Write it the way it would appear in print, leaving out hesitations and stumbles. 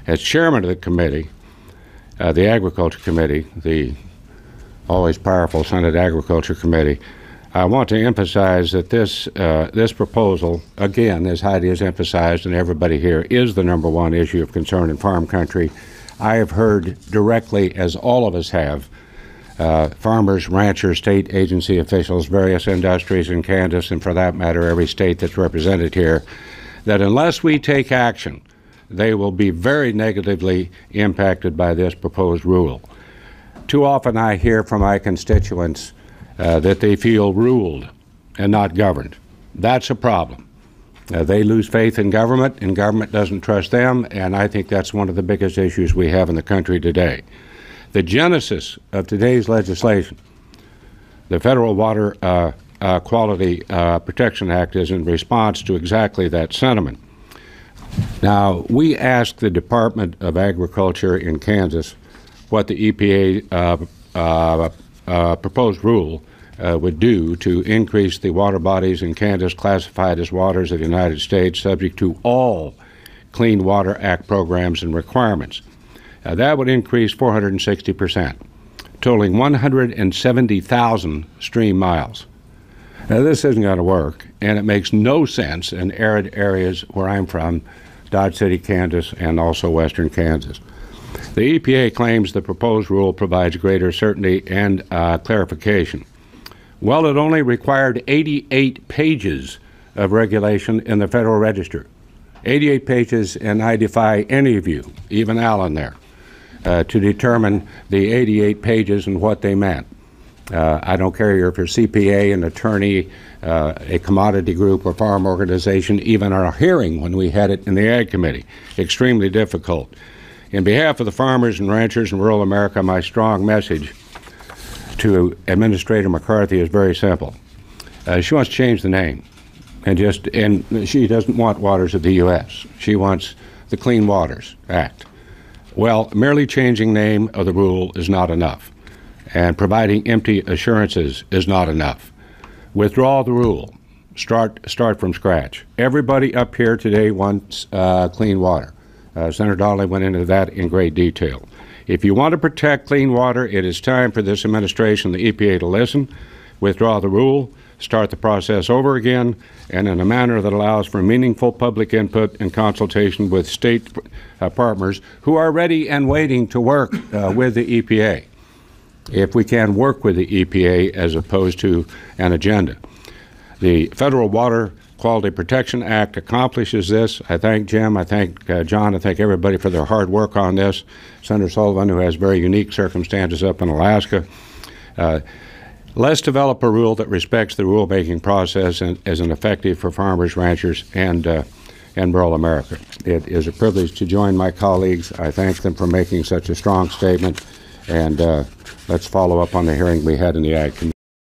As chairman of the committee, the Agriculture Committee, the always powerful Senate Agriculture Committee, I want to emphasize that this proposal, again, as Heidi has emphasized, and everybody here, is the #1 issue of concern in farm country. I have heard directly, as all of us have, farmers, ranchers, state agency officials, various industries in Kansas, and for that matter, every state that's represented here, that unless we take action, they will be very negatively impacted by this proposed rule. Too often I hear from my constituents that they feel ruled and not governed. That's a problem. They lose faith in government, and government doesn't trust them, and I think that's one of the biggest issues we have in the country today. The genesis of today's legislation, the Federal Water Quality Protection Act, is in response to exactly that sentiment. Now, we asked the Department of Agriculture in Kansas what the EPA proposed rule would do to increase the water bodies in Kansas classified as waters of the United States subject to all Clean Water Act programs and requirements. That would increase 460%, totaling 170,000 stream miles. Now, this isn't going to work, and it makes no sense in arid areas where I'm from, Dodge City, Kansas, and also western Kansas. The EPA claims the proposed rule provides greater certainty and clarification. Well, it only required 88 pages of regulation in the Federal Register. 88 pages, and I defy any of you, even Alan there, to determine the 88 pages and what they meant. I don't care if you're a CPA, an attorney, a commodity group, or farm organization, even our hearing when we had it in the Ag Committee. Extremely difficult. In behalf of the farmers and ranchers in rural America, my strong message to Administrator McCarthy is very simple. She wants to change the name, and she doesn't want Waters of the U.S. She wants the Clean Waters Act. Well, merely changing name of the rule is not enough, and providing empty assurances is not enough. Withdraw the rule. Start from scratch. Everybody up here today wants clean water. Senator Donnelly went into that in great detail. If you want to protect clean water, it is time for this administration, the EPA, to listen, withdraw the rule, start the process over again, and in a manner that allows for meaningful public input and consultation with state partners who are ready and waiting to work with the EPA, if we can work with the EPA as opposed to an agenda. The Federal Water Quality Protection Act accomplishes this. I thank Jim, I thank John, I thank everybody for their hard work on this. Senator Sullivan, who has very unique circumstances up in Alaska. Let's develop a rule that respects the rulemaking process and is an effective for farmers, ranchers, and rural America. It is a privilege to join my colleagues. I thank them for making such a strong statement, and let's follow up on the hearing we had in the Ag Committee.